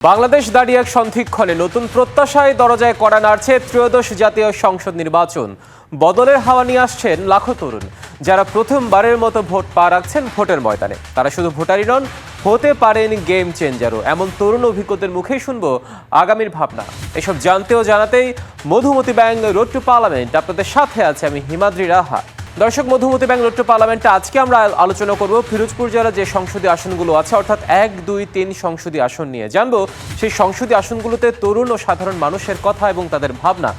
বাংলাদেশ দাঁড়িয়ে এক সন্ধিক্ষণে নতুন প্রত্যাশায় দরজায় কড়া নাড়ছে ত্রয়োদশ জাতীয় সংসদ নির্বাচন। বদলের হাওয়া নিয়ে আসছেন লাখো তরুণ, যারা প্রথমবারের মতো ভোট পা রাখছেন ভোটের ময়দানে। তারা শুধু ভোটারই নন, হতে পারেন গেম চেঞ্জারও। এমন তরুণ অভিজ্ঞদের মুখেই শুনবো আগামীর ভাবনা। এসব জানতে ও জানাতেই Madhumati bank road to parliament আপনাদের সাথে আছে আমি হিমাদ্রি রাহা। দর্শক, মধুমতি ব্যাংক রোড টু পার্লামেন্টে আজকে আমরা আলোচনা করব ফিরোজপুর জেলার যে সংসদীয় আসনগুলো আছে, অর্থাৎ 1, 2, 3 সংসদীয় আসন নিয়ে জানবো সেই সংসদীয় আসনগুলোতে তরুণ ও সাধারণ মানুষের কথা এবং তাদের ভাবনা।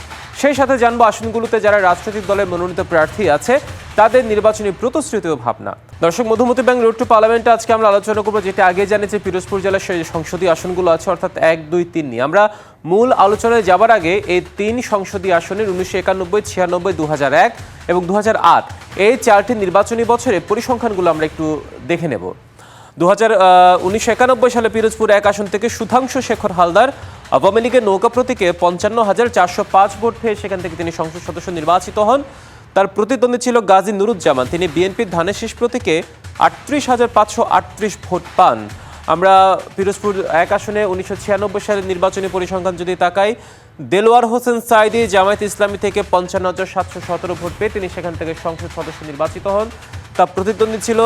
সেই সাথে জানবো আসনগুলোতে যারা রাজনৈতিক দলের মনোনীত প্রার্থী আছে তাদের নির্বাচনী প্রতিশ্রুতি ও ভাবনা। দর্শক, মধুমতি ব্যাংক রোড টু পার্লামেন্টে আজকে আমরা আলোচনা করবো, যেটা আগে জানিয়েছে ফিরোজপুর জেলার সেই সংসদীয় আসনগুলো আছে, অর্থাৎ 1, 2, 3 নিয়ে। আমরা মূল আলোচনায় যাবার আগে এই 3 সংসদীয় আসনের 1991, 96, 2001 এবং 2008 এই 4টি নির্বাচনী বছরে পরিসংখ্যানগুলো আমরা একটু দেখে নেব। 1991 সালে পিরোজপুর 1 আসন থেকে সুধাংশু শেখর হালদার আওয়ামী লীগের নৌকা প্রতীকে 55,405 ভোট পেয়ে সেখান থেকে তিনি সংসদ সদস্য নির্বাচিত হন। তার প্রতিদ্বন্দ্বী ছিল গাজী নুরুজ্জামান, তিনি বিএনপির ধানের শীষ প্রতীকে 38,538 ভোট পান। আমরা পিরোজপুর 1 আসনে 1996 সালের নির্বাচনী পরিসংখ্যান যদি তাকাই, দেলোয়ার হোসেন সাইদি জামায়াত ইসলামী থেকে 55,717 ভোট পেয়ে তিনি সেখান থেকে সংসদ সদস্য নির্বাচিত হন। তার প্রতিদ্বন্দ্বী ছিল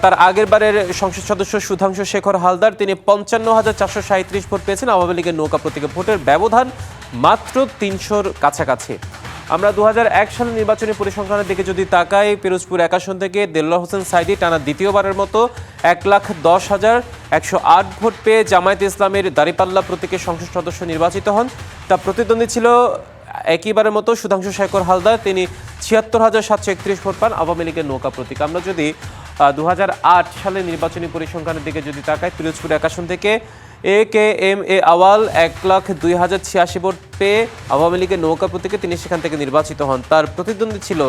তার আগের বারের সংসদ সদস্য সুধাংশু শেখর হালদার, তিনি 55,437 ভোট পেয়েছেন। আওয়ামী লীগের নৌকা প্রতীকে ভোটের ব্যবধান মাত্র 300-র কাছাকাছি। আমরা 2001 সালের নির্বাচনী পরিসংখ্যানের দিকে যদি তাকাই, পিরোজপুর 1 আসন থেকে দেলোয়ার হোসেন সাইদি টানা দ্বিতীয়বারের মতো 1,10,108 ভোট পেয়ে জামায়াত ইসলামের দাঁড়িপাল্লা প্রতীকে সংসদ সদস্য নির্বাচিত হন। তার প্রতিদ্বন্দ্বী ছিল একইবারের মতো সুধাংশু শেখর হালদার, তিনি 76,731 ভোট পান আওয়ামী লীগের নৌকা প্রতীক। আমরা যদি 2008 সালের নির্বাচনী পরিসংখ্যানের দিকে যদি তাকাই, পিরোজপুর 1 আসন থেকে AKMA আওয়াল 1,02,086 ভোট পেয়ে আওয়ামী লীগের নৌকা প্রতীকে তিনি সেখান থেকে নির্বাচিত হন। তার প্রতিদ্বন্দ্বী ছিল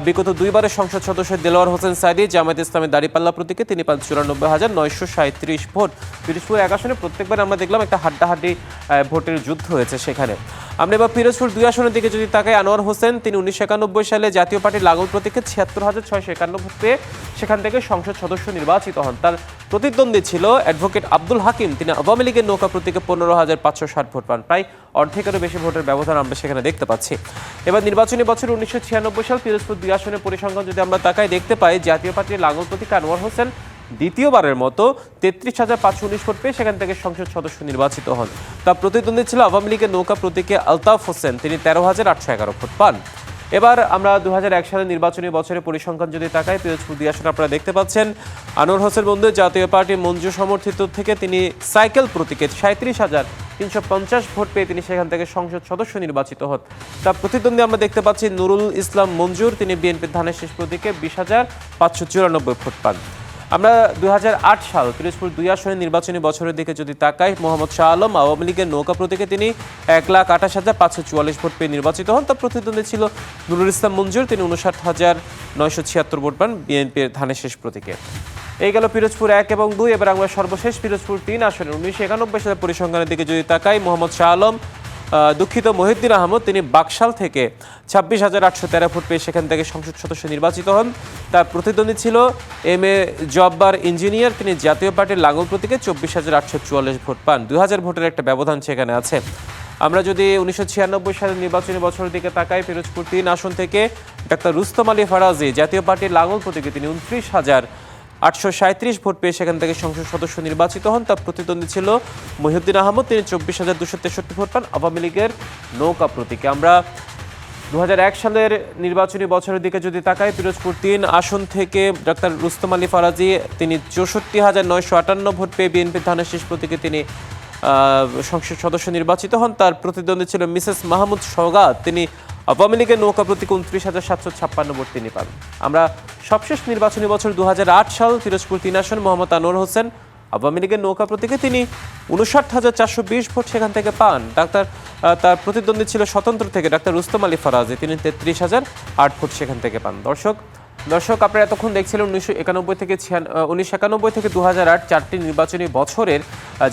বিগত 2 বারের সংসদ সদস্য দেলোয়ার হোসেন সাইদি জামায়াত ইসলামের দাঁড়িপাল্লা প্রতীকে, তিনি পান 94,937 ভোট। পিরোজপুর 1 আসনে প্রত্যেকবার আমরা দেখলাম একটা হাড্ডাহাড্ডি ভোটের যুদ্ধ হয়েছে সেখানে। আমরা এবার পিরোজপুর 2 আসনের দিকে যদি তাকাই, আনোয়ার হোসেন, তিনি 1991 সালে জাতীয় পার্টির লাঙ্গল প্রতীকে 76,651 ভোট পেয়ে সেখান থেকে সংসদ সদস্য নির্বাচিত হন। তার প্রতিদ্বন্দ্বী ছিল অ্যাডভোকেট আব্দুল হাকিম, তিনি আওয়ামী লীগের নৌকা প্রতীকে 15,560 ভোট পান। প্রায় অর্ধেকেরও বেশি ভোটের ব্যবধান আমরা সেখানে দেখতে পাচ্ছি। এবার নির্বাচনী বছর 1996 সাল পিরোজপুর 2 আসনের পরিসংখ্যান যদি আমরা তাকাই, দেখতে পাই জাতীয় পার্টির লাঙ্গল প্রতীকে আনোয়ার হোসেন দ্বিতীয়বারের মতো 33,519 ভোট পেয়ে সেখান থেকে সংসদ সদস্য নির্বাচিত হন। তার প্রতিদ্বন্দ্বী ছিল আওয়ামী লীগের নৌকা প্রতীকে আলতাফ হোসেন, তিনি 13,811 ভোট পান। এবার আমরা 2001 সালের নির্বাচনী বছরের পরিসংখ্যান যদি তাকাই, পিরোজপুর 2 আসনে আপনারা দেখতে পাচ্ছেন আনোয়ার হোসেন বন্ধু জাতীয় পার্টি মঞ্জু সমর্থিত থেকে তিনি সাইকেল প্রতীকে 37,350 ভোট পেয়ে তিনি সেখান থেকে সংসদ সদস্য নির্বাচিত হন। তার প্রতিদ্বন্দ্বী আমরা দেখতে পাচ্ছি নুরুল ইসলাম মঞ্জুর, তিনি বিএনপির ধানের শীষ প্রতীকে 20,594 ভোট পান। আমরা 2008 সাল পিরোজপুর 2 আসনের নির্বাচনী বছরের দিকে যদি তাকাই, মোহাম্মদ শাহ আলম আওয়ামী লীগের নৌকা প্রতীকে তিনি 1,28,544 ভোট পেয়ে নির্বাচিত হন। তার প্রতিদ্বন্দ্বী ছিল নুরুল ইসলাম মঞ্জুর, তিনি 59,976 ভোট পান বিএনপির ধানের শীষ প্রতীকে। এই গেল পিরোজপুর 1 এবং 2। এবার আমরা সর্বশেষ পিরোজপুর 3 আসনের 1991 সালের পরিসংখ্যানের দিকে যদি তাকাই, মোহাম্মদ শাহ আলম মহিউদ্দিন আহমদ, তিনি বাকশাল থেকে 26,813 ভোট পেয়ে সেখান থেকে সংসদ সদস্য নির্বাচিত হন। তার প্রতিদ্বন্দ্বী ছিল MA জব্বার ইঞ্জিনিয়ার, তিনি জাতীয় পার্টির লাঙ্গল প্রতীকে 24,844 ভোট পান। 2000 ভোটের একটা ব্যবধান সেখানে আছে। আমরা যদি 1996 সালের নির্বাচনী বছরের দিকে তাকাই, পিরোজপুর 3 আসন থেকে ডাক্তার রুস্তম আলী ফারাজি জাতীয় পার্টির লাঙ্গল প্রতীকে তিনি 29,837 ভোট পেয়ে সেখান থেকে সংসদ সদস্য নির্বাচিত হন। তার প্রতিদ্বন্দ্বী ছিল মহিউদ্দিন আহমদ, তিনি 24,263 ভোট পান আওয়ামী লীগের নৌকা প্রতীকে। আমরা 2001 সালের নির্বাচনী বছরের দিকে যদি তাকাই, পিরোজপুর 3 আসন থেকে ডাক্তার রুস্তম আলী ফারাজি, তিনি 64,958 ভোট পেয়ে বিএনপির ধানের শীষ প্রতীকে তিনি সংসদ সদস্য নির্বাচিত হন। তার প্রতিদ্বন্দ্বী ছিল মিসেস মাহমুদ সওগাত, তিনি আওয়ামী লীগের নৌকা প্রতীকে 29,756 ভোট তিনি পান। আমরা সবশেষ নির্বাচনী বছর 2008 সাল পিরোজপুর 3 আসন মোহাম্মদ আনোয়ার হোসেন আওয়ামী লীগের নৌকা প্রতীকে তিনি 59,420 ভোট সেখান থেকে পান। তার প্রতিদ্বন্দ্বী ছিল স্বতন্ত্র থেকে ডাক্তার রুস্তম আলী ফারাজি, তিনি 33,008 ভোট সেখান থেকে পান। দর্শক, আপনারা এতক্ষণ দেখছিলেন 1991 থেকে 2008 4টি নির্বাচনী বছরের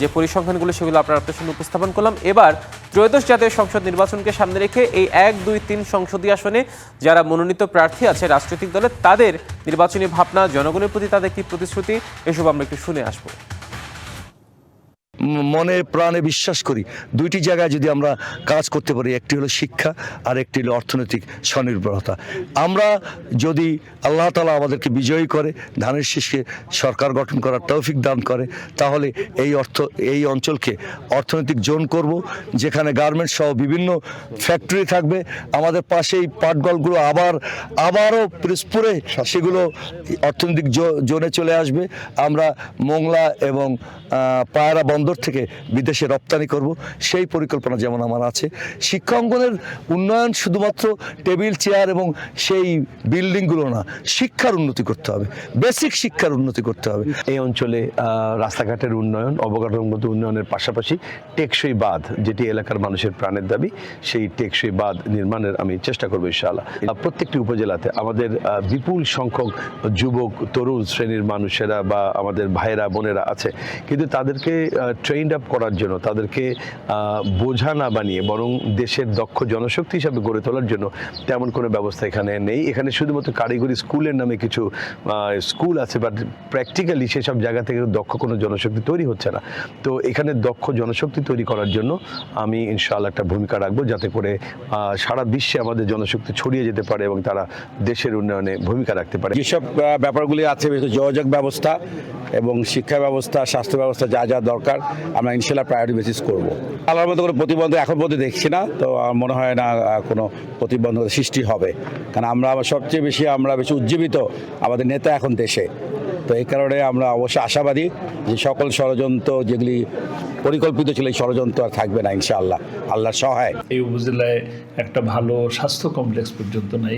যে পরিসংখ্যানগুলো সেগুলো আপনাদের সামনে উপস্থাপন করলাম। এবার ত্রয়োদশ জাতীয় সংসদ নির্বাচনকে সামনে রেখে এই 1, 2, 3 সংসদীয় আসনে যারা মনোনীত প্রার্থী আছে রাজনৈতিক দলের, তাদের নির্বাচনী ভাবনা, জনগণের প্রতি তাদের কি প্রতিশ্রুতি, এসব আমরা একটু শুনে আসবো। মনে প্রাণে বিশ্বাস করি দুইটি জায়গায় যদি আমরা কাজ করতে পারি, একটি হলো শিক্ষা আর একটি হলো অর্থনৈতিক স্বনির্ভরতা। আমরা যদি আল্লাহ তাআলা আমাদেরকে বিজয়ী করে, ধানের শীষে সরকার গঠন করার তৌফিক দান করে, তাহলে এই অঞ্চলকে অর্থনৈতিক জোন করব, যেখানে গার্মেন্টস সহ বিভিন্ন ফ্যাক্টরি থাকবে। আমাদের পাশেই পাটকলগুলো আবারও পিরোজপুরে সেগুলো অর্থনৈতিক জোনে চলে আসবে। আমরা মোংলা এবং পায়রা বন্দর থেকে বিদেশে রপ্তানি করব, সেই পরিকল্পনা যেমন আমার আছে। শিক্ষা অঙ্গনের উন্নয়ন শুধুমাত্র টেবিল চেয়ার এবং সেই বিল্ডিংগুলো না, শিক্ষার উন্নতি করতে হবে, বেসিক শিক্ষার উন্নতি করতে হবে। এই অঞ্চলে রাস্তাঘাটের উন্নয়ন, অবকাঠামোগত উন্নয়নের পাশাপাশি টেকসই বাঁধ, যেটি এলাকার মানুষের প্রাণের দাবি, সেই টেকসই বাঁধ নির্মাণের আমি চেষ্টা করবো ইনশাআল্লাহ। প্রত্যেকটি উপজেলাতে আমাদের বিপুল সংখ্যক যুবক তরুণ শ্রেণীর মানুষেরা বা আমাদের ভাইয়েরা বোনেরা আছে, কিন্তু তাদেরকে ট্রেন্ড আপ করার জন্য, তাদেরকে বোঝা না বানিয়ে বরং দেশের দক্ষ জনশক্তি হিসাবে গড়ে তোলার জন্য তেমন কোনো ব্যবস্থা এখানে নেই। এখানে শুধুমাত্র কারিগরি স্কুলের নামে কিছু স্কুল আছে, বাট প্র্যাকটিক্যালি সেসব জায়গা থেকে দক্ষ কোনো জনশক্তি তৈরি হচ্ছে না। তো এখানে দক্ষ জনশক্তি তৈরি করার জন্য আমি ইনশাআল্লাহ একটা ভূমিকা রাখবো, যাতে করে সারা বিশ্বে আমাদের জনশক্তি ছড়িয়ে যেতে পারে এবং তারা দেশের উন্নয়নে ভূমিকা রাখতে পারে। যেসব ব্যাপারগুলি আছে, যোগাযোগ ব্যবস্থা এবং শিক্ষা ব্যবস্থা, স্বাস্থ্য ব্যবস্থা, যা যা দরকার আমরা ইনশাআল্লাহ প্রায়োরিটি বেসিস করব। আল্লাহর মতো কোনো প্রতিবন্ধক এখন পর্যন্ত দেখছি না, তো মনে হয় না কোনো প্রতিবন্ধকতা সৃষ্টি হবে, কারণ আমরা সবচেয়ে বেশি উজ্জীবিত আমাদের নেতা এখন দেশে। তো এই কারণে আমরা অবশ্যই আশাবাদী যে সকল ষড়যন্ত্র যেগুলি পরিকল্পিত ছিল, এই ষড়যন্ত্র আর থাকবে না ইনশাআল্লাহ, আল্লাহর সহায়। এই উপজেলায় একটা ভালো স্বাস্থ্য কমপ্লেক্স পর্যন্ত নাই।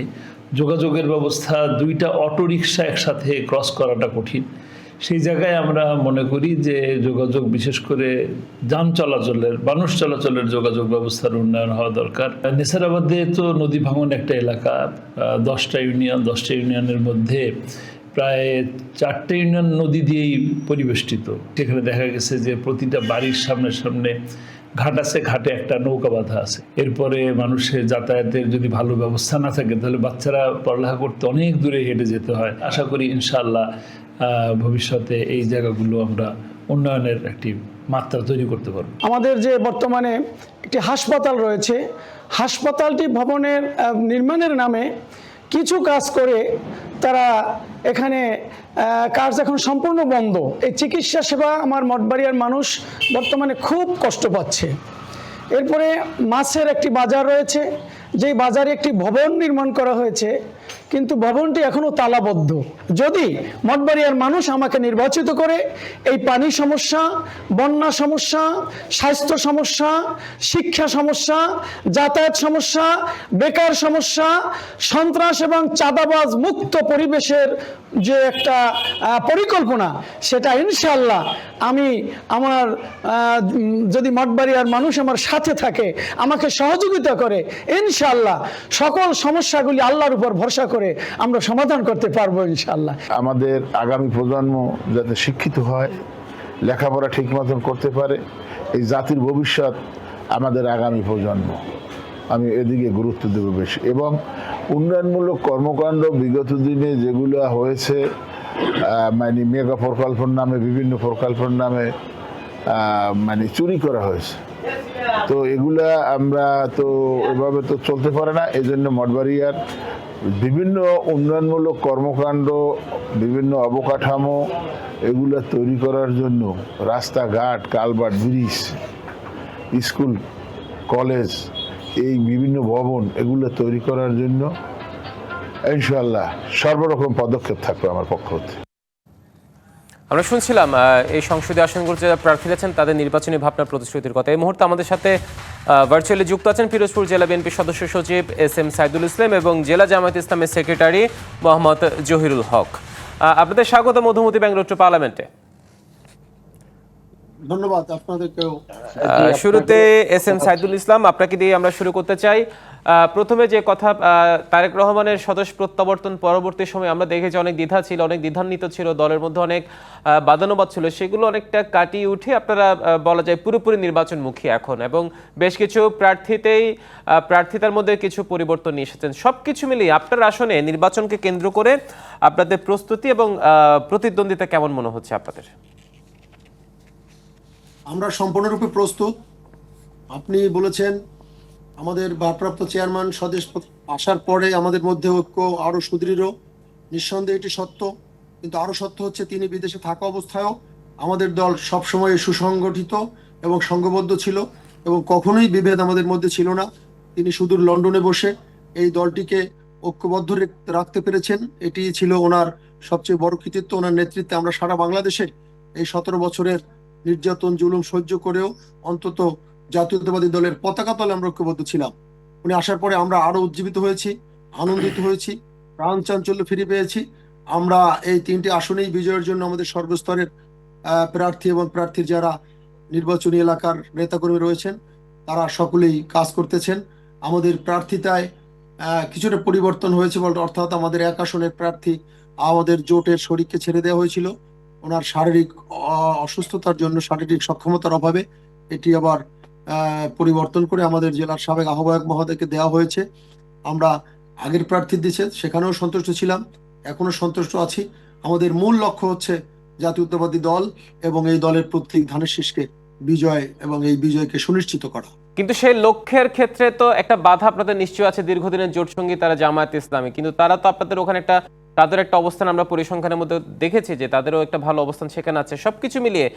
যোগাযোগের ব্যবস্থা, দুইটা অটোরিকশা একসাথে ক্রস করাটা কঠিন। সেই জায়গায় আমরা মনে করি যে যোগাযোগ, বিশেষ করে যান চলাচলের, মানুষ চলাচলের যোগাযোগ ব্যবস্থার উন্নয়ন হওয়া দরকার। নেসারাবাদে তো নদী ভাঙন একটা এলাকা, 10টা ইউনিয়নের মধ্যে প্রায় 4টে ইউনিয়ন নদী দিয়েই পরিবেষ্টিত। সেখানে দেখা গেছে যে প্রতিটা বাড়ির সামনে ঘাট আছে, ঘাটে একটা নৌকা বাঁধা আছে। এরপরে মানুষের যাতায়াতের যদি ভালো ব্যবস্থা না থাকে, তাহলে বাচ্চারা পড়ালেখা করতে অনেক দূরে হেঁটে যেতে হয়। আশা করি ইনশাআল্লাহ ভবিষ্যতে এই জায়গাগুলো আমরা উন্নয়নের একটি মাত্রা তৈরি করতে পারব। আমাদের যে বর্তমানে একটি হাসপাতাল রয়েছে, হাসপাতালটি ভবনের নির্মাণের নামে কিছু কাজ করে তারা এখানে কাজ এখন সম্পূর্ণ বন্ধ। এই চিকিৎসা সেবা আমার মঠবাড়িয়ার মানুষ বর্তমানে খুব কষ্ট পাচ্ছে। এরপরে মাছের একটি বাজার রয়েছে, যেই বাজারে একটি ভবন নির্মাণ করা হয়েছে, কিন্তু ভবনটি এখনো তালাবদ্ধ। যদি মঠবাড়িয়ার মানুষ আমাকে নির্বাচিত করে এই পানি সমস্যা, বন্যা সমস্যা, স্বাস্থ্য সমস্যা, শিক্ষা সমস্যা, যাতায়াত সমস্যা, বেকার সমস্যা, সন্ত্রাস এবং চাঁদাবাজ মুক্ত পরিবেশের যে একটা পরিকল্পনা, সেটা ইনশাআল্লাহ আমি আমার যদি মঠবাড়িয়ার মানুষ আমার সাথে থাকে, আমাকে সহযোগিতা করে, ইনশাআল্লাহ সকল সমস্যাগুলি আল্লাহর উপর ভরসা করে আমরা সমাধান করতে পারবো ইনশাআল্লাহ। আমাদের আগামী প্রজন্ম যাতে শিক্ষিত হয়, লেখাপড়া ঠিক মতন করতে পারে, এই জাতির ভবিষ্যৎ আমাদের আগামী প্রজন্ম, আমি এদিকে গুরুত্ব দেব বেশি। এবং উন্নয়নমূলক কর্মকাণ্ড বিগত দিনে যেগুলো হয়েছে, মানে মেগা প্রকল্পের নামে, বিভিন্ন প্রকল্পের নামে মানে চুরি করা হয়েছে, তো এগুলা আমরা তো এভাবে তো চলতে পারে না। এই জন্য মঠবাড়িয়ার বিভিন্ন উন্নয়নমূলক কর্মকাণ্ড, বিভিন্ন অবকাঠামো এগুলো তৈরি করার জন্য, রাস্তাঘাট, কালভার্ট, ব্রিজ, স্কুল, কলেজ, এই বিভিন্ন ভবন এগুলো তৈরি করার জন্য ইনশাআল্লাহ সর্বরকম পদক্ষেপ থাকবে আমার পক্ষ হতে। আমরা শুনছিলাম এই সংসদীয় আসনগুলোতে যারা প্রার্থী আছেন তাদের নির্বাচনী ভাবনা, প্রতিশ্রুতির কথা। এই মুহূর্তে আমাদের সাথে ভার্চুয়ালি যুক্ত আছেন পিরোজপুর জেলা বিএনপির সদস্য সচিব SM সাইদুল ইসলাম এবং জেলা জামায়াত ইসলামের সেক্রেটারি মোহাম্মদ জহিরুল হক। আপনাদের স্বাগত মধুমতি ব্যাংক টু পার্লামেন্টে। ধন্যবাদ আপনাদেরকেও। শুরুতে SM সাইদুল ইসলাম, আপনাকে দিয়ে আমরা শুরু করতে চাই। প্রথমে যে কথা, তারেক রহমানের স্বদেশ প্রত্যাবর্তন পরবর্তী সময় আমরা দেখেছি অনেক দ্বিধা ছিল, অনেক দ্বিধান্বিত ছিল, দলের মধ্যে অনেক বাদানুবাদ ছিল, সেগুলো অনেকটা কাটিয়ে উঠে আপনারা বলা যায় পুরোপুরি নির্বাচনমুখী এখন, এবং বেশ কিছু প্রার্থিতার মধ্যে কিছু পরিবর্তন নিয়ে এসেছেন। সবকিছু মিলিয়ে আপনার আসনে নির্বাচনকে কেন্দ্র করে আপনাদের প্রস্তুতি এবং প্রতিদ্বন্দ্বিতা কেমন মনে হচ্ছে আপনাদের? আমরা সম্পূর্ণরূপে প্রস্তুত। আপনি বলেছেন আমাদের ভারপ্রাপ্ত চেয়ারম্যান স্বদেশ আসার পরে আমাদের মধ্যে ঐক্য আরো সুদৃঢ়, নিঃসন্দেহে এটি সত্য। কিন্তু আরো সত্য হচ্ছে তিনি বিদেশে থাকা অবস্থায়ও আমাদের দল সবসময় সুসংগঠিত এবং সংঘবদ্ধ ছিল এবং কখনোই বিভেদ আমাদের মধ্যে ছিল না। তিনি সুদূর লন্ডনে বসে এই দলটিকে ঐক্যবদ্ধ রাখতে পেরেছেন, এটি ছিল ওনার সবচেয়ে বড় কৃতিত্ব। ওনার নেতৃত্বে আমরা সারা বাংলাদেশে এই 17 বছরের নির্যাতন জুলুম সহ্য করেও অন্তত জাতীয়তাবাদী দলের পতাকা তলে আমরা ঐক্যবদ্ধ ছিলাম। উনি আসার পরে আমরা আরো উজ্জীবিত হয়েছি, আনন্দিত হয়েছি, প্রাণ চাঞ্চল্য ফিরে পেয়েছি। আমরা এই 3টি আসনেই বিজয়ের জন্য আমাদের সর্বস্তরের প্রার্থী এবং প্রার্থীর যারা নির্বাচনী এলাকার নেতাকর্মী রয়েছেন তারা সকলেই কাজ করতেছেন। আমাদের প্রার্থিতায় কিছুটা পরিবর্তন হয়েছে বলতে, অর্থাৎ আমাদের এক আসনের প্রার্থী আমাদের জোটের শরিককে ছেড়ে দেওয়া হয়েছিল ওনার শারীরিক অসুস্থতার জন্য, শারীরিক সক্ষমতার অভাবে। এটি আবার পরিবর্তন করে আমাদের জেলার সাবেক আহ্বায়ক মহোদয়কে দেওয়া হয়েছে। আমরা আগের প্রার্থী দিয়েছে সেখানেও সন্তুষ্ট ছিলাম, এখনো সন্তুষ্ট আছি। আমাদের মূল লক্ষ্য হচ্ছে জাতীয়তাবাদী দল এবং এই দলের প্রতীক ধানের শীষকে বিজয় এবং এই বিজয়কে সুনিশ্চিত করা। কিন্তু সেই লক্ষ্যের ক্ষেত্রে তো একটা বাধা আপনাদের নিশ্চয় আছে, দীর্ঘদিনের জোট সঙ্গী তারা জামায়াত ইসলামী, কিন্তু তারা তো আপনাদের ওখানে তাদের একটা অবস্থান আমরা পরিসংখ্যানের মধ্যে দেখেছি যে তাদেরও একটা ভালো অবস্থান সেখানে আছে। সবকিছু মিলিয়ে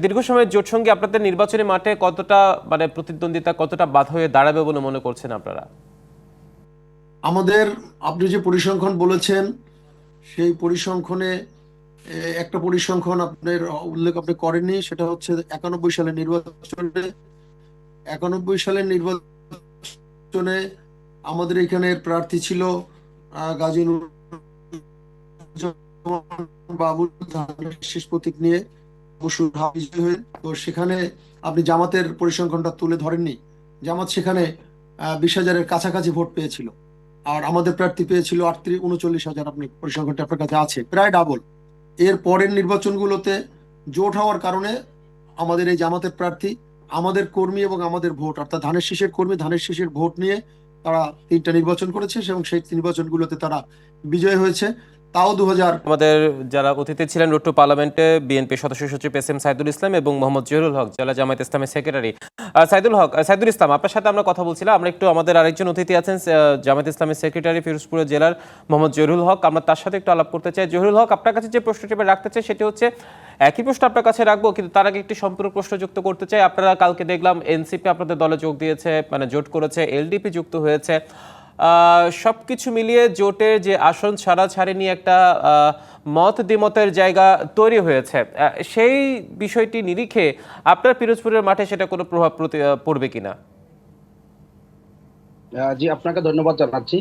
দীর্ঘ সময়ের জোট সঙ্গী আপনাদের নির্বাচনী মাঠে কতটা মানে প্রতিদ্বন্দ্বিতা কতটা বাধা হয়ে দাঁড়াবে বলে মনে করছেন আপনারা? আমাদের, আপনি যে পরিসংখ্যান বলেছেন সেই পরিসংখ্যানে একটা পরিসংখ্যান আপনার উল্লেখ আপনি করেননি, সেটা হচ্ছে 91 সালের নির্বাচনে। 91 সালের নির্বাচনে আমাদের এখানে প্রার্থী ছিল গাজী বাবুল ধানের শীষ প্রতীক নিয়ে বিজয়ী হয়ে। তো সেখানে আপনি জামাতের পরিসংখ্যানটা তুলে ধরেননি। জামাত সেখানে 20,000-এর কাছাকাছি ভোট পেয়েছিল আর আমাদের প্রার্থী পেয়েছিল 39,000। আপনি পরিসংখ্যানটা আপনার কাছে আছে, প্রায় ডাবল। এর পরের নির্বাচনগুলোতে জোট হওয়ার কারণে আমাদের এই জামাতের প্রার্থী আমাদের কর্মী এবং আমাদের ভোট, অর্থাৎ ধানের শীষের কর্মী ধানের শীষের ভোট নিয়ে তারা 3টা নির্বাচন করেছে এবং সেই নির্বাচনগুলোতে তারা বিজয় হয়েছে। তাও 2000 আমাদের যারা অতিথি ছিলেন রুট্টু পার্লামেন্টে বিএনপি সদস্য সচিব এস এম সাইদুল ইসলাম এবং মোহাম্মদ জহিরুল হক, জেলা জামায়াত ইসলামের সেক্রেটারি। সাইদুল ইসলাম, আপনার সাথে আমরা কথা বলছিলাম। আমরা একটু আমাদের আরেকজন অতিথি আছেন জামায়াত ইসলামের সেক্রেটারি ফিরোজপুরের জেলার মোহাম্মদ জহিরুল হক, আমরা তার সাথে একটু আলাপ করতে চাই। জহিরুল হক, আপনার কাছে যে প্রশ্নটি রাখতে চাই সেটি হচ্ছে, একই প্রশ্ন আপনার কাছে রাখবো কিন্তু তার আগে একটি সম্পূর্ণ প্রশ্ন যুক্ত করতে চাই। আপনারা কালকে দেখলাম এনসিপি আপনাদের দলে যোগ দিয়েছে, মানে জোট করেছে, এলডিপি যুক্ত হয়েছে। সবকিছু মিলিয়ে জোটের যে আসন ছাড়াছাড়ি নিয়ে একটা মত দ্বিমতের জায়গা তৈরি হয়েছে, সেই বিষয়টি নিরিখে আপনার পিরোজপুরের মাঠে সেটা কোনো প্রভাব পড়বে কিনা? জি, আপনাকে ধন্যবাদ জানাচ্ছি।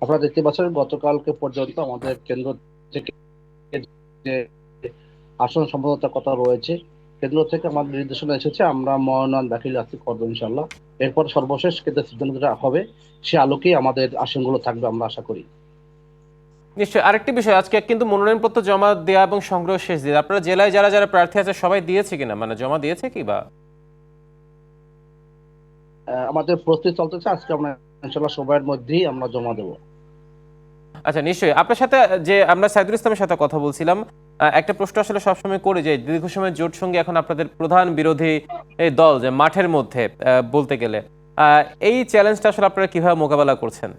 আপনারা দেখতে পাচ্ছেন গতকালকে পর্যন্ত আমাদের কেন্দ্র থেকে যে আসন সম্ভাবনার কথা রয়েছে, কেন্দ্র থেকে আমাদের নির্দেশনা এসেছে আমরা মনোনয়ন দাখিল করবো ইনশাল্লাহ। এরপর সর্বশেষ কেন্দ্রের সিদ্ধান্তটা হবে, সে আলোকেই আমাদের আসনগুলো থাকবে আমরা আশা করি। নিশ্চয়ই। আরেকটি বিষয়, আজকে কিন্তু মনোনয়নপত্র জমা দেওয়া এবং সংগ্রহ শেষ দিন, আপনারা জেলায় যারা যারা প্রার্থী আছে সবাই দিয়েছে কিনা, মানে জমা দিয়েছে কি বা? আমাদের প্রস্তুতি চলতেছে, আজকে আমরা ইনশাল্লাহ সবার মধ্যেই আমরা জমা দেবো। আচ্ছা, নিশ্চয়ই। আপনার সাথে যে আমরা সাইদুল ইসলামের সাথে কথা বলছিলাম, একটা প্রশ্ন আসলে সবসময় করে যে দীর্ঘ সময় জোট সঙ্গে এখন আপনাদের প্রধান বিরোধী এই দল যে মাঠের মধ্যে বলতে গেলে, এই চ্যালেঞ্জটা আসলে আপনারা কিভাবে মোকাবেলা করছেন?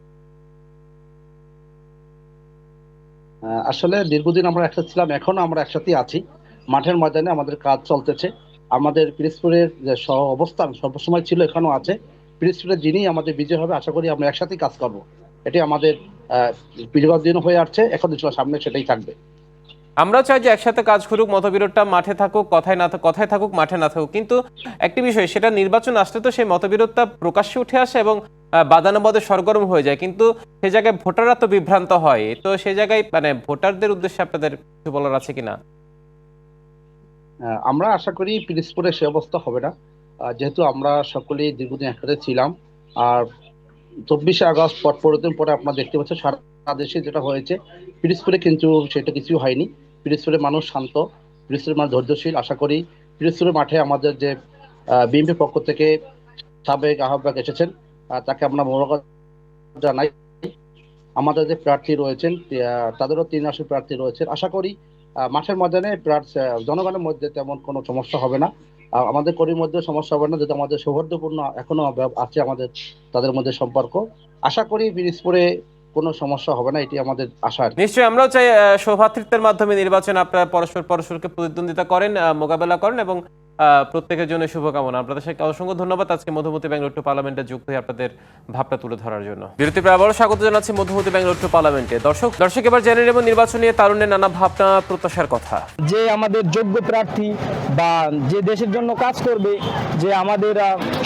আসলে দীর্ঘদিন আমরা একসাথে ছিলাম, এখনো আমরা একসাথে আছি। মাঠের ময়দানে আমাদের কাজ চলতেছে। আমাদের পিরোজপুরের যে সহ অবস্থান সর্বসময় ছিল, এখনো আছে। পিরোজপুরের যিনি আমাদের বিজয় হবে আশা করি আমরা একসাথেই কাজ করব। এটি আমাদের বিগত দিন হয়ে আসছে, এখন সামনে সেটাই থাকবে। আমরা চাই যে একসাথে কাজ করুক, মতবিরোধটা মাঠে থাকুক, কথায় থাকুক, মাঠে না থাকুক। কিন্তু একটি বিষয়, সেটা নির্বাচন আসলে তো সেই মতবিরোধটা প্রকাশ্যে উঠে আসে এবং বাদানুবাদে সরগরম হয়ে যায়, কিন্তু সেই জায়গায় ভোটাররা তো বিভ্রান্ত হয়। তো সেই জায়গায় মানে ভোটারদের উদ্দেশ্যে আপনাদের কিছু বলার আছে কিনা? আমরা আশা করি পিরোজপুরে সে অবস্থা হবে না, যেহেতু আমরা সকলেই দীর্ঘদিন একসাথে ছিলাম। আর 24শে আগস্ট পরিবর্তন পরে আপনারা দেখতে পাচ্ছেন সারা দেশে যেটা হয়েছে, পিরোজপুরে কিন্তু সেটা কিছু হয়নি। পিরোজপুরের মানুষ শান্ত, পিরোজপুরের মানুষ ধৈর্যশীল। আশা করি পিরোজপুরের মাঠে আমাদের যে বিএনপির পক্ষ থেকে সাবেক আহ্বায়ক এসেছেন, তাকে আমরা মোবারকবাদ জানাই। আমাদের যে প্রার্থী রয়েছেন তাদেরও 3 আসন প্রার্থী রয়েছেন। আশা করি মাঠের ময়দানে জনগণের মধ্যে তেমন কোনো সমস্যা হবে না। আমাদের কর্মীর মধ্যে সমস্যা হবে না, যদি আমাদের সৌহার্দ্যপূর্ণ এখনো আছে আমাদের তাদের মধ্যে সম্পর্ক। আশা করি পিরোজপুরে কোনো সমস্যা হবে না, এটি আমাদের আশা। নিশ্চয়ই আমরাও চাই সৌভ্রাতৃত্বের মাধ্যমে নির্বাচন আপনারা পরস্পরকে প্রতিদ্বন্দ্বিতা করেন, মোকাবেলা করেন এবং প্রত্যেকের জন্য শুভকামনা। আপনাদের সাথে অসংখ্য ধন্যবাদ আজকে মধুমতি ব্যাঙ্গালোর টু পার্লামেন্টে যুক্ত হয়ে আপনাদের ভাবটা তুলে ধরার জন্য। বিরতি পরে আবারও স্বাগত জানাচ্ছি মধুমতি ব্যাঙ্গালোর টু পার্লামেন্টে। দর্শক এবার জেনে নেব নির্বাচন নিয়ে তারুণ্যের নানা ভাবনা প্রত্যাশার কথা। যে আমাদের যোগ্য প্রার্থী বা যে দেশের জন্য কাজ করবে, যে আমাদের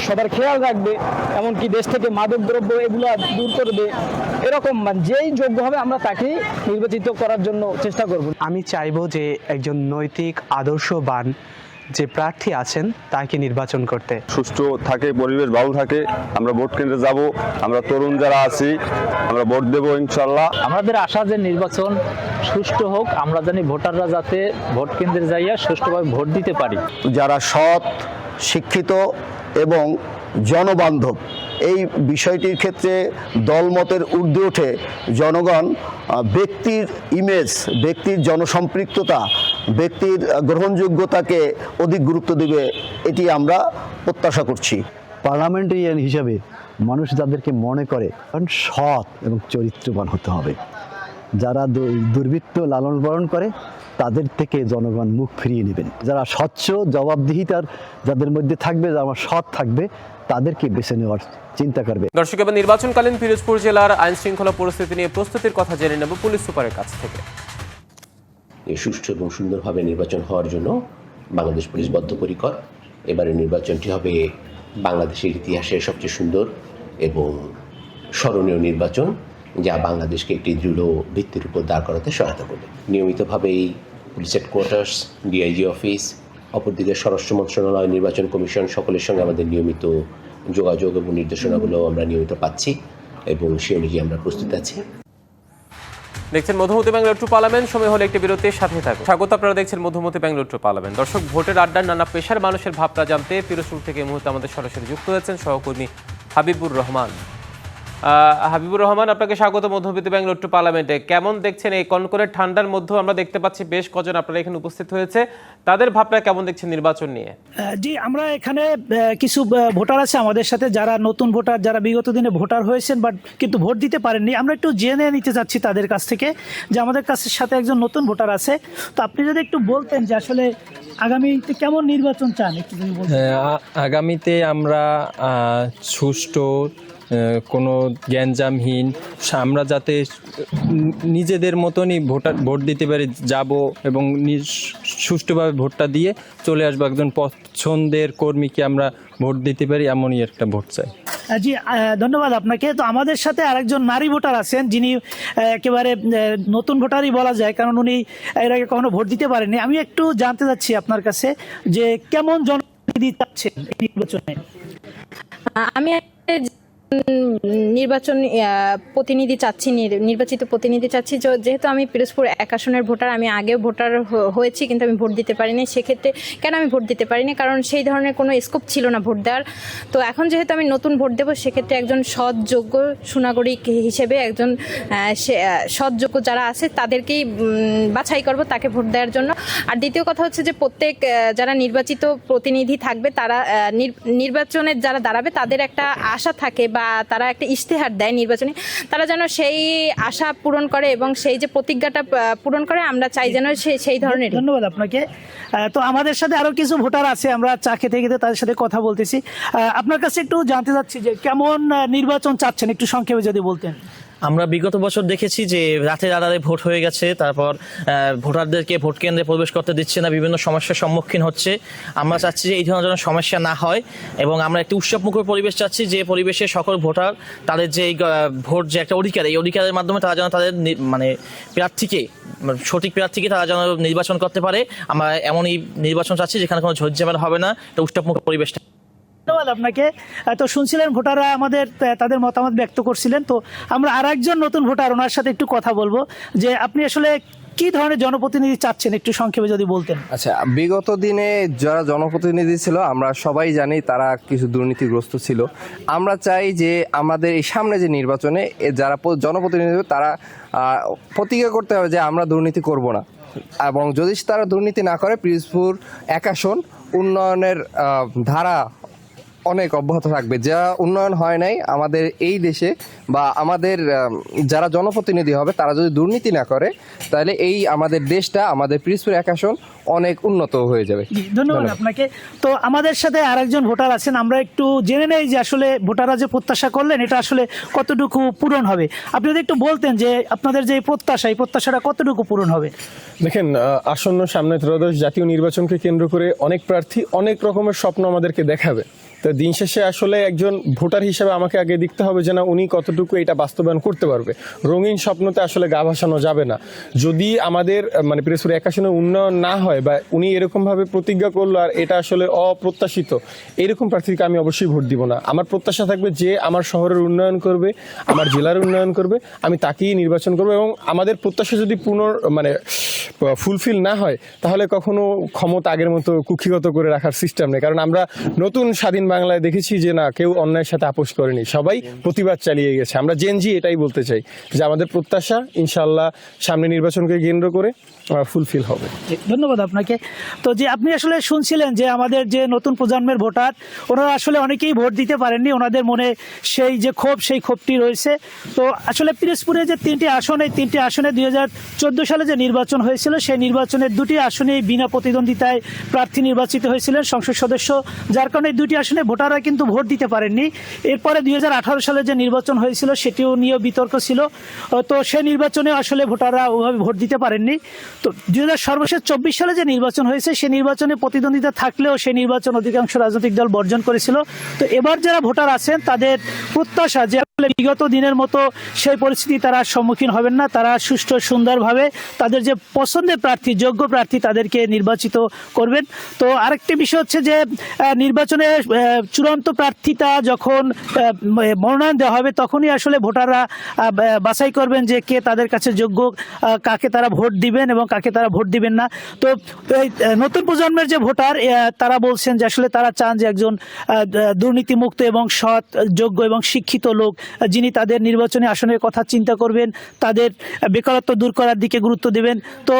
সবার খেয়াল রাখবে, এমনকি দেশ থেকে মাদকদ্রব্য এগুলো দূর করবে, এরকম যেই যোগ্য হবে আমরা তাকে নির্বাচিত করার জন্য চেষ্টা করব। আমি চাইবো যে একজন নৈতিক আদর্শবান যে প্রার্থী আছেন তাকে নির্বাচন করতে। সুষ্ঠু থাকে, পরিবেশ ভালো থাকে, আমরা ভোট কেন্দ্রে যাব, আমরা তরুণ যারা আছি আমরা ভোট দেবো ইনশাল্লাহ। আমাদের আশা যে নির্বাচন সুষ্ঠু হোক, আমরা জানি ভোটাররা যাতে ভোট কেন্দ্রে যাইয়া সুষ্ঠুভাবে ভোট দিতে পারি। যারা সৎ, শিক্ষিত এবং জনবান্ধব, এই বিষয়টির ক্ষেত্রে দলমতের ঊর্ধ্বে উঠে জনগণ ব্যক্তির ইমেজ, ব্যক্তির জনসম্পৃক্ততা, ব্যক্তির গ্রহণযোগ্যতাকে অধিক গুরুত্ব দেবে, এটি আমরা প্রত্যাশা করছি। পার্লামেন্টারিয়ান হিসাবে মানুষ যাদেরকে মনে করে কারণ সৎ এবং চরিত্রবান হতে হবে। যারা দুর্বৃত্ত লালন পালন করে তাদের থেকে জনগণ মুখ ফিরিয়ে নেবেন। যারা স্বচ্ছ, জবাবদিহিতার যাদের মধ্যে থাকবে, যারা সৎ থাকবে, তাদেরকে বেছে নেওয়ার চিন্তা করবে। দর্শক, এবার নির্বাচনকালীন পিরোজপুর জেলার আইন শৃঙ্খলা পরিস্থিতি নিয়ে প্রস্তুতির কথা জেনে নেব পুলিশ সুপারের কাছ থেকে। সুষ্ঠু এবং সুন্দরভাবে নির্বাচন হওয়ার জন্য বাংলাদেশ পুলিশ বদ্ধপরিকর। এবারের নির্বাচনটি হবে বাংলাদেশের ইতিহাসের সবচেয়ে সুন্দর এবং স্মরণীয় নির্বাচন, যা বাংলাদেশকে একটি দৃঢ় ভিত্তির উপর দাঁড় করাতে সহায়তা করবে। নিয়মিতভাবেই পুলিশ হেডকোয়ার্টার্স, ডিআইজি অফিস, অপরদিকে স্বরাষ্ট্র মন্ত্রণালয়, নির্বাচন কমিশন সকলের সঙ্গে আমাদের নিয়মিত যোগাযোগ এবং নির্দেশনাগুলো আমরা নিয়মিত পাচ্ছি এবং সে অনুযায়ী আমরা প্রস্তুত আছি। দেখছেন মধুমতি ব্যাঙ্গালোর টু পার্লামেন্ট। সময় হলে একটি বিরতির সাথে থাকুন। স্বাগত, আপনারা দেখছেন মধুমতি ব্যাঙ্গালোর টু পার্লামেন্ট। দর্শক, ভোটের আড্ডার নানা পেশার মানুষের ভাবনা জানতে পিরোজপুর থেকে এই মুহূর্তে আমাদের সরাসরি যুক্ত হয়েছেন সহকর্মী হাবিবুর রহমান। হাবিবুর রহমান, আপনাকে স্বাগত মধুমতি ব্যাঙ্গালোর টু পার্লামেন্টে। কেমন দেখছেন এই কনকনে ঠান্ডার মধ্যেও আমরা দেখতে পাচ্ছি বেশ কজন আপনারা এখানে উপস্থিত হয়েছে, তাদের ভাবনা কেমন দেখছেন নির্বাচন নিয়ে? জি, আমরা এখানে কিছু ভোটার আছে আমাদের সাথে, যারা নতুন ভোটার, যারা বিগত দিনে ভোটার হয়েছেন বাট কিন্তু ভোট দিতে পারেননি। আমরা একটু জেনে নিতে চাচ্ছি তাদের কাছ থেকে যে আমাদের কাছে সাথে একজন নতুন ভোটার আছে, তো আপনি যদি একটু বলতেন যে আসলে আগামীতে কেমন নির্বাচন চান একটু যদি বলতেন। আগামীতে আমরা সুষ্ঠু, কোনো গ্যাঞ্জামহীন, আমরা যাতে নিজেদের মতনই ভোট দিতে পারি, যাব এবং সুষ্ঠুভাবে ভোটটা দিয়ে চলে আসবো, একজন পছন্দের কর্মীকে আমরা ভোট দিতে পারি, এমনই একটা ভোট চাই। জি, ধন্যবাদ আপনাকে। তো আমাদের সাথে আরেকজন নারী ভোটার আছেন, যিনি একেবারে নতুন ভোটারই বলা যায়, কারণ উনি এর আগে কখনো ভোট দিতে পারেননি। আমি একটু জানতে চাচ্ছি আপনার কাছে যে কেমন জনপ্রতিনিধি চাচ্ছেন এই নির্বাচনে। আমি নির্বাচিত প্রতিনিধি চাচ্ছি, যেহেতু আমি পিরোজপুর 1 আসনের ভোটার, আমি আগেও ভোটার হয়েছি কিন্তু আমি ভোট দিতে পারিনি। সেক্ষেত্রে কেন আমি ভোট দিতে পারিনি? কারণ সেই ধরনের কোনো স্কোপ ছিল না ভোট দেওয়ার। তো এখন যেহেতু আমি নতুন ভোট দেবো, সেক্ষেত্রে একজন সৎ, যোগ্য সুনাগরিক হিসেবে একজন সৎ, যোগ্য যারা আছে তাদেরকেই বাছাই করব তাকে ভোট দেওয়ার জন্য। আর দ্বিতীয় কথা হচ্ছে যে প্রত্যেক যারা নির্বাচিত প্রতিনিধি থাকবে, তারা নির্বাচনের যারা দাঁড়াবে তাদের একটা আশা থাকে বা তারা একটা ইশতেহার দেয় নির্বাচনে, তারা যেন সেই আশা পূরণ করে এবং সেই যে প্রতিজ্ঞাটা পূরণ করে, আমরা চাই যেন সেই ধরনের। ধন্যবাদ আপনাকে। তো আমাদের সাথে আরো কিছু ভোটার আছে, আমরা চা খেতে খেতে তাদের সাথে কথা বলতেছি। আপনার কাছে একটু জানতে চাচ্ছি যে কেমন নির্বাচন চাচ্ছেন, একটু সংক্ষেপে যদি বলতেন। আমরা বিগত বছর দেখেছি যে রাতের আধারে ভোট হয়ে গেছে, তারপর ভোটারদেরকে ভোট কেন্দ্রে প্রবেশ করতে দিচ্ছে না, বিভিন্ন সমস্যার সম্মুখীন হচ্ছে। আমরা চাচ্ছি যে এই ধরনের সমস্যা না হয় এবং আমরা একটি উৎসবমুখর পরিবেশ চাচ্ছি, যে পরিবেশে সকল ভোটার তাদের যে ভোট যে একটা অধিকার, এই অধিকারের মাধ্যমে তারা যেন তাদের প্রার্থীকে, সঠিক প্রার্থীকে তারা যেন নির্বাচন করতে পারে। আমরা এমনই নির্বাচন চাচ্ছি যেখানে কোনো ঝোঁঝামেলা হবে না, একটা উৎসবমুখর পরিবেশটা। ধন্যবাদ আপনাকে। তো শুনছিলেন ভোটাররা আমাদের তাদের মতামত ব্যক্ত করছিলেন। তো আমরা আর একজন নতুন ভোটার, ওনার সাথে একটু কথা বলবো যে আপনি আসলে কি ধরনের জনপ্রতিনিধি চাচ্ছেন, একটু সংক্ষেপে যদি বলতেন। আচ্ছা, বিগত দিনে যারা জনপ্রতিনিধি ছিল আমরা সবাই জানি তারা কিছু দুর্নীতিগ্রস্ত ছিল। আমরা চাই যে আমাদের এই সামনে যে নির্বাচনে যারা জনপ্রতিনিধি তারা প্রতিজ্ঞা করতে হবে যে আমরা দুর্নীতি করব না। এবং যদি তারা দুর্নীতি না করে পিরোজপুর 1 আসন উন্নয়নের ধারা অনেক অব্যাহত থাকবে। যা উন্নয়ন হয় নাই আমাদের এই দেশে বা আমাদের যারা জনপ্রতিনিধি হবে তারা যদি দুর্নীতি না করে তাহলে এই আমাদের দেশটা, আমাদের পিরোজপুর 1 আসন অনেক উন্নত হয়ে যাবে। ধন্যবাদ আপনাকে। তো আমাদের সাথে আরেকজন ভোটার আছেন, আমরা একটু জেনে নেই যে আসলে ভোটাররা যে প্রত্যাশা করলেন এটা আসলে কতটুকু পূরণ হবে। আপনি যদি একটু বলতেন যে আপনাদের যে প্রত্যাশা, এই প্রত্যাশাটা কতটুকু পূরণ হবে? দেখেন, আসন্ন সামনে ত্রয়োদশ জাতীয় নির্বাচনকে কেন্দ্র করে অনেক প্রার্থী অনেক রকমের স্বপ্ন আমাদেরকে দেখাবে। তো দিন শেষে আসলে একজন ভোটার হিসেবে আমাকে আগে দেখতে হবে যে না উনি কতটুকু এটা বাস্তবায়ন করতে পারবে। রঙিন স্বপ্নতে আসলে গা ভাসানো যাবে না। যদি আমাদের মানে পিরোজপুর 1 আসনের উন্নয়ন না হয় বা উনি এরকমভাবে প্রতিজ্ঞা করলো আর এটা আসলে অপ্রত্যাশিত, এরকম প্রার্থীকে আমি অবশ্যই ভোট দিব না। আমার প্রত্যাশা থাকবে যে আমার শহরের উন্নয়ন করবে, আমার জেলার উন্নয়ন করবে, আমি তাকেই নির্বাচন করবো। এবং আমাদের প্রত্যাশা যদি ফুলফিল না হয় তাহলে কখনো ক্ষমতা আগের মতো কুক্ষিগত করে রাখার সিস্টেম নেই। কারণ আমরা নতুন স্বাধীন বাংলায় দেখেছি যে না কেউ অন্যায়ের সাথে আপোষ করেনি, সবাই প্রতিবাদ চালিয়ে গেছে। আমরা জেনজি এটাই বলতে চাই যে আমাদের প্রত্যাশা ইনশাআল্লাহ সামনে নির্বাচনকে কেন্দ্র করে ফুলফিল হবে। ধন্যবাদ আপনাকে। তো যে আপনি আসলে শুনছিলেন যে আমাদের যে নতুন প্রজন্মের ভোটার, ওনারা আসলে অনেকেই ভোট দিতে পারেননি, ওনাদের মনে সেই যে ক্ষোভ, সেই ক্ষোভটি রয়েছে। তো আসলে পিরোজপুরে যে 3টি আসন, এই 3টি আসনে 2014 সালে যে নির্বাচন হয়েছিল সেই নির্বাচনের 2টি আসনেই বিনা প্রতিদ্বন্দ্বিতায় প্রার্থী নির্বাচিত হয়েছিলেন সংসদ সদস্য, যার কারণে 2টি আসনে ভোটাররা কিন্তু ভোট দিতে পারেননি। এরপরে 2018 সালে যে নির্বাচন হয়েছিল সেটিও নিয়ে বিতর্ক ছিল। তো সেই নির্বাচনে আসলে ভোটাররা ওভাবে ভোট দিতে পারেননি। তো সর্বশেষ 24 সালে যে নির্বাচন হয়েছে সেই নির্বাচনে প্রতিদ্বন্দ্বিতা থাকলেও সেই নির্বাচন অধিকাংশ রাজনৈতিক দল বর্জন করেছিল। তো এবার যারা ভোটার আছেন তাদের প্রত্যাশা যে বিগত দিনের মতো সেই পরিস্থিতি তারা সম্মুখীন হবেন না, তারা সুষ্ঠু সুন্দরভাবে তাদের যে পছন্দের প্রার্থী, যোগ্য প্রার্থী তাদেরকে নির্বাচিত করবেন। তো আরেকটি বিষয় হচ্ছে যে নির্বাচনে চূড়ান্ত প্রার্থীতা যখন মনোনয়ন দেওয়া হবে তখনই আসলে ভোটাররা বাছাই করবেন যে কে তাদের কাছে যোগ্য, কাকে তারা ভোট দিবেন এবং কাকে তারা ভোট দিবেন না। তো এই নতুন প্রজন্মের যে ভোটার তারা বলছেন যে আসলে তারা চান যে একজন দুর্নীতিমুক্ত এবং সৎ, যোগ্য এবং শিক্ষিত লোক যিনি তাদের নির্বাচনী আসনের কথা চিন্তা করবেন, তাদের বেকারত্ব দূর করার দিকে গুরুত্ব দেবেন। তো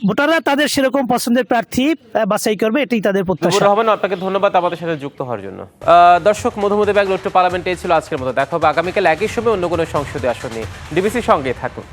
ভোটাররা তাদের সেরকম পছন্দের প্রার্থী বাছাই করবে, এটাই তাদের প্রত্যাশা। রহমান, আপনাকে ধন্যবাদ আমাদের সাথে যুক্ত হওয়ার জন্য। দর্শক, মধুমতি ব্যাগ লোট্টো পার্লামেন্টে ছিল আজকের মতো। দেখা হবে আগামীকাল একই সময় অন্য কোনো সংসদীয় আসন নিয়ে। ডিবিসির সঙ্গে থাকুন।